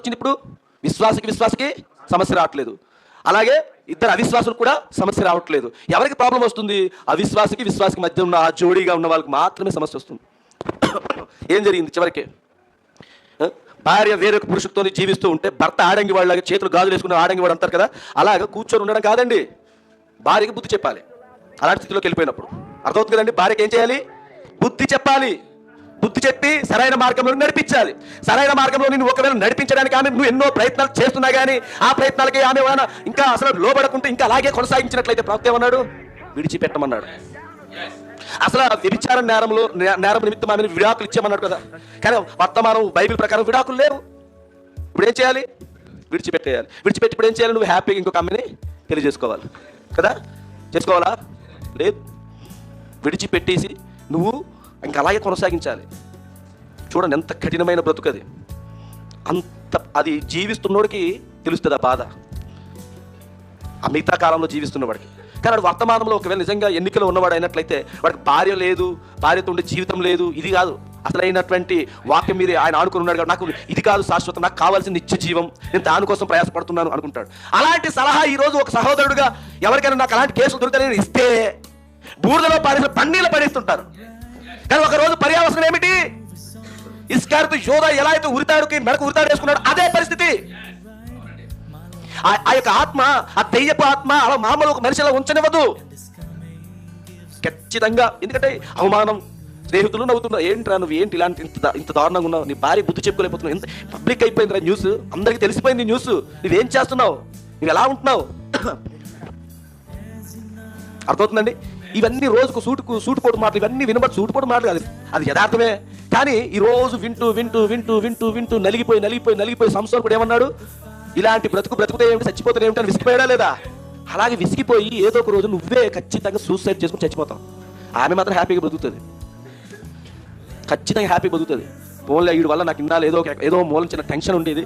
వచ్చింది ఇప్పుడు? విశ్వాసకి సమస్య రావట్లేదు. అలాగే ఇద్దరు అవిశ్వాసులకు కూడా సమస్య రావట్లేదు. ఎవరికి ప్రాబ్లం వస్తుంది? విశ్వాసికి మధ్య ఉన్న ఆ జోడీగా ఉన్న వాళ్ళకి మాత్రమే సమస్య వస్తుంది. ఏం జరిగింది చివరికి? భార్య వేరొక పురుషుడితో జీవిస్తూ ఉంటే భర్త ఆడంగి వాళ్ళగా చేతులు గాజులు వేసుకున్న ఆడంగి వాడు అంటారు కదా, అలాగా కూర్చొని ఉండడం కాదండి. భార్యకి బుద్ధి చెప్పాలి. అలాంటి స్థితిలోకి వెళ్ళిపోయినప్పుడు అర్థమవుతుంది కదండి. భార్యకి ఏం చేయాలి? బుద్ధి చెప్పాలి. బుద్ధి చెప్పి సరైన మార్గంలో నడిపించాలి. సరైన మార్గంలో నేను ఒకవేళ నడిపించడానికి ఆమె నువ్వు ఎన్నో ప్రయత్నాలు చేస్తున్నా కానీ ఆ ప్రయత్నాలకి ఆమె ఇంకా అసలు లోబడకుంటే ఇంకా అలాగే కొనసాగించినట్లయితే ప్రవక్త ఏమన్నాడు? విడిచిపెట్టమన్నాడు. అసలు వ్యభిచార నేరం నిమిత్తం ఆమెను విడాకులు ఇచ్చామన్నాడు కదా. కానీ వర్తమానం బైబిల్ ప్రకారం విడాకులు లేవు. ఇప్పుడు ఏం చేయాలి? విడిచిపెట్టేయాలి. విడిచిపెట్టి ఇప్పుడు ఏం చేయాలి? నువ్వు హ్యాపీగా ఇంకొక అమ్మని పెళ్లి చేసుకోవాలి కదా. చేసుకోవాలా? లేదు. విడిచిపెట్టేసి నువ్వు ఇంకా అలాగే కొనసాగించాలి. చూడండి ఎంత కఠినమైన బ్రతుకు అది. అది జీవిస్తున్నోడికి తెలుస్తుంది ఆ బాధ, ఆ మిగతా కాలంలో జీవిస్తున్నవాడికి. కానీ వాడు వర్తమానంలో ఒకవేళ నిజంగా ఎన్నికలో ఉన్నవాడు అయినట్లయితే వాడికి భార్య లేదు, భార్యతో ఉండే జీవితం లేదు. ఇది కాదు అసలైనటువంటి వాక్యం మీద ఆయన ఆడుకుని ఉన్నాడు కాబట్టి నాకు ఇది కాదు శాశ్వతం, నాకు కావాల్సిన నిత్య జీవం, నేను దానికోసం ప్రయాసపడుతున్నాను అనుకుంటాడు. అలాంటి సలహా ఈరోజు ఒక సహోదరుడుగా ఎవరికైనా నాకు అలాంటి కేసులు దొరికితే ఇస్తే బూర్లలో పాడేసిన పన్నీళ్ళు పడేస్తుంటారు. కానీ ఒక రోజు పర్యావసనం ఏమిటి? ఇస్కారితో యోధా ఎలా అయితే ఉరితాడుకి మెడకు ఉరితాడు వేసుకున్నాడు అదే పరిస్థితి. ఆ యొక్క ఆత్మ, ఆ దెయ్యపు ఆత్మ అలా మామూలు ఒక మనిషిలా ఉంచనివ్వదు ఖచ్చితంగా. ఎందుకంటే అవమానం, స్నేహితులు నవ్వుతున్నారు, ఏంట్రా నువ్వు ఏంటి ఇలాంటి ఇంత దారుణంగా ఉన్నావు, నీ భార్య బుద్ధి చెప్పుకోలేకపోతున్నావు, ఎంత పబ్లిక్ అయిపోయిందిరా న్యూస్, అందరికీ తెలిసిపోయింది న్యూస్, నువ్వేం చేస్తున్నావు, నువ్వు ఎలా ఉంటున్నావు. అర్థమవుతుందండి? ఇవన్నీ రోజుకు సూటుపోటు మాటలు, ఇవన్నీ వినబడి సూటుపోటు మాటలు కాదు, అది యథార్థమే. కానీ ఈ రోజు వింటూ నలిగిపోయి సంవత్సరం కూడా ఏమన్నాడు? ఇలాంటి బ్రతుకుతే ఏమిటి, చచ్చిపోతే ఏమిటి అని విసిగిపోయాడా లేదా? అలాగే విసిగిపోయి ఏదో ఒక రోజు నువ్వే ఖచ్చితంగా సూసైడ్ చేసుకుని చచ్చిపోతావు. ఆమె మాత్రం హ్యాపీగా బతుకుతుంది, ఖచ్చితంగా హ్యాపీ బతుకుతుంది. ఫోన్లో వీడి వల్ల నాకు ఇన్నాళ్ళు ఏదో మూలం చిన్న టెన్షన్ ఉండేది,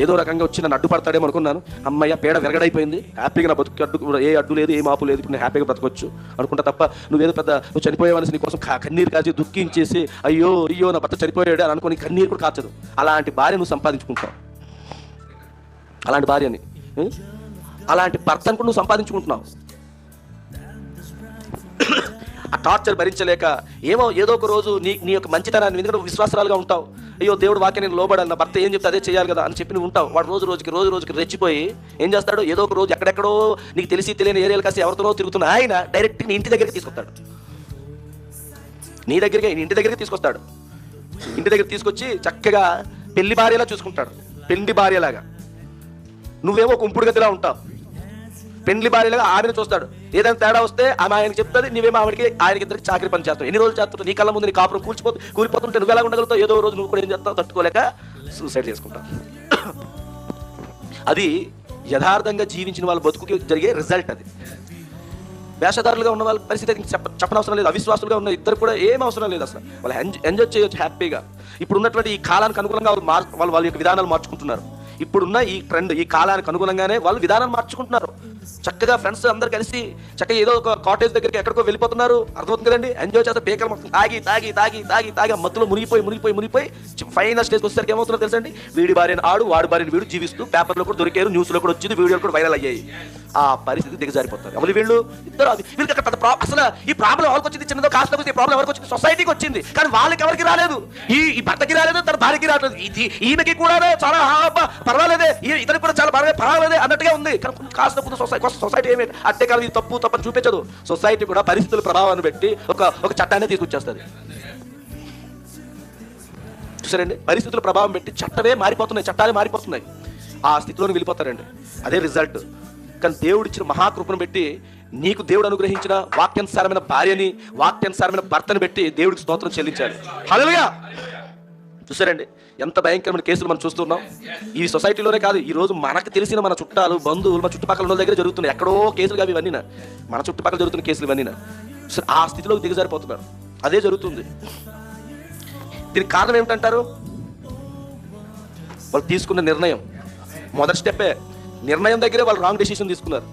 ఏదో రకంగా వచ్చి నన్ను అడ్డుపడతాడేమో అనుకున్నాను. అమ్మయ్య పేడ విరగడైపోయింది, హ్యాపీగా నా బతుకు ఏ అడ్డు లేదు, ఏ మాపు లేదు, ఇప్పుడు నేను హ్యాపీగా బ్రతకొచ్చు అనుకుంటా తప్ప నువ్వు చనిపోయేవలసి నీకోసం కన్నీరు కాచి దుఃఖించేసి అయ్యో నా భర్త చనిపోయాడు అని అనుకుని కన్నీరు కూడా కాచదు. అలాంటి భార్య నువ్వు సంపాదించుకుంటావు, అలాంటి భార్యని, అలాంటి భర్తను కూడా నువ్వు సంపాదించుకుంటున్నావు. ఆ టార్చర్ భరించలేక ఏదో ఒక రోజు నీ యొక్క మంచితనాన్ని, ఎందుకంటే విశ్వాసరాలుగా ఉంటావు, అయ్యో దేవుడు వాక్యం నేను లోబడాలి, నా భర్త ఏం చెప్తే అదే చేయాలి కదా అని చెప్పి నువ్వు ఉంటావు. వాడు రోజు రోజుకి రెచ్చిపోయి ఏం చేస్తాడు? ఏదో ఒక రోజు ఎక్కడెక్కడో నీకు తెలియని ఏరియాలు కాసి ఎవరితోనో తిరుగుతున్న ఆయన డైరెక్ట్ నీ ఇంటి దగ్గరికి తీసుకొస్తాడు. నీ ఇంటి దగ్గరికి తీసుకొస్తాడు. ఇంటి దగ్గర తీసుకొచ్చి చక్కగా పెళ్లి భార్యలా చూసుకుంటాడు, పెళ్లి భార్యలాగా. నువ్వేమో కుంపుడు గదిలా ఉంటావు, పెండ్లి భార్యలాగా ఆమెను చూస్తాడు. ఏదైనా తేడా వస్తే ఆమె ఆయనకి చెప్తుంది, నువ్వేమో ఆయనకి ఇద్దరికి చాకరీ పని చేస్తావు. ఎన్ని రోజులు చేస్తావు? నీ కళ్ళ ముందు నీ కాపురం కూలిపోతుంటే నువ్వు ఎలా ఉండగలుగుతావు? ఏదో రోజు నువ్వు కూడా ఏం చేస్తావు? తట్టుకోలేక సూసైడ్ చేసుకుంటావు. అది యథార్థంగా జీవించిన వాళ్ళ బతుకుకి జరిగే రిజల్ట్. అది వేషధారులుగా ఉన్న వాళ్ళ పరిస్థితి చెప్పనవసరం లేదు. అవిశ్వాసులుగా ఉన్న ఇద్దరు కూడా ఏం అవసరం లేదు. అసలు వాళ్ళు ఎంజాయ్ చేయొచ్చు హ్యాపీగా. ఇప్పుడు ఉన్నటువంటి ఈ కాలానికి అనుగుణంగా వాళ్ళ యొక్క విధానాలు మార్చుకుంటున్నారు. ఇప్పుడున్న ఈ ట్రెండ్, ఈ కాలానికి అనుగుణంగానే వాళ్ళు విధానాన్ని మార్చుకుంటున్నారు. చక్కగా ఫ్రెండ్స్ అందరు కలిసి చక్కగా ఏదో ఒక కాటేజ్ దగ్గరికి ఎక్కడికో వెళ్ళిపోతున్నారు. అర్థమవుతుంది కదండి? ఎంజాయ్ చేస్తే పేకలు మొత్తం తాగి మత్తులో మునిగిపోయి ఫైనల్ స్టేజ్కి వచ్చేసరికి ఏమవుతుందో తెలుసండి? వీడి భార్యను వాడి భార్యను వీడు జీవిస్తూ పేపర్లో కూడా దొరికారు, న్యూస్లో కూడా వచ్చింది, వీడియోలు కూడా వైరల్ అయ్యాయి. ఆ పరిస్థితి దిగజారిపోతారు. ఎవరు వీళ్ళు? ఇద్దరు. వీళ్ళకి అసలు ఈ ప్రాబ్లం ఎవరికి వచ్చింది? చిన్నదో కాస్త ఈ ప్రాబ్లం ఎవరికి వచ్చింది? సొసైటీకి వచ్చింది. కానీ వాళ్ళకి ఎవరికి రాలేదు. ఈ భర్తకి రాలేదు, తన భార్యకి రాలేదు, ఈమెకి కూడా చాలా పర్వాలేదే, ఇతనికి కూడా చాలా బాగా పర్వాలేదే అన్నట్టుగా ఉంది. కానీ కాస్త సొసైటీ ఏమి అట్టే కాదు, ఇది తప్పు అని చూపించదు. సొసైటీ కూడా పరిస్థితుల ప్రభావాన్ని బట్టి ఒక చట్టాన్ని తీసుకొచ్చేస్తుంది. చూసారండి? పరిస్థితుల ప్రభావం పెట్టి చట్టాలే మారిపోతున్నాయి. ఆ స్థితిలోకి వెళ్ళిపోతారండి. అదే రిజల్ట్. కానీ దేవుడిచ్చిన మహాకృపను బట్టి నీకు దేవుడు అనుగ్రహించిన వాక్యానుసారమైన భార్యని, వాక్యానుసారమైన భర్తను బట్టి దేవుడికి స్తోత్రం చెల్లించాలి. హల్లెలూయా! చూసారండి ఎంత భయంకరమైన కేసులు మనం చూస్తున్నాం. ఈ సొసైటీలోనే కాదు, ఈ రోజు మనకు తెలిసిన మన చుట్టాలు, బంధువులు, మన చుట్టుపక్కల ఉన్న దగ్గర జరుగుతున్నాయి. ఎక్కడో కేసులు కావు ఇవన్నీ, మన చుట్టుపక్కల జరుగుతున్న కేసులు ఇవన్నీ. ఆ స్థితిలోకి దిగజారిపోతున్నారు. అదే జరుగుతుంది. దీనికి కారణం ఏమిటంటారు? వాళ్ళు తీసుకున్న నిర్ణయం. మొదటి స్టెప్పే నిర్ణయం దగ్గరే వాళ్ళు రాంగ్ డెసిషన్ తీసుకున్నారు.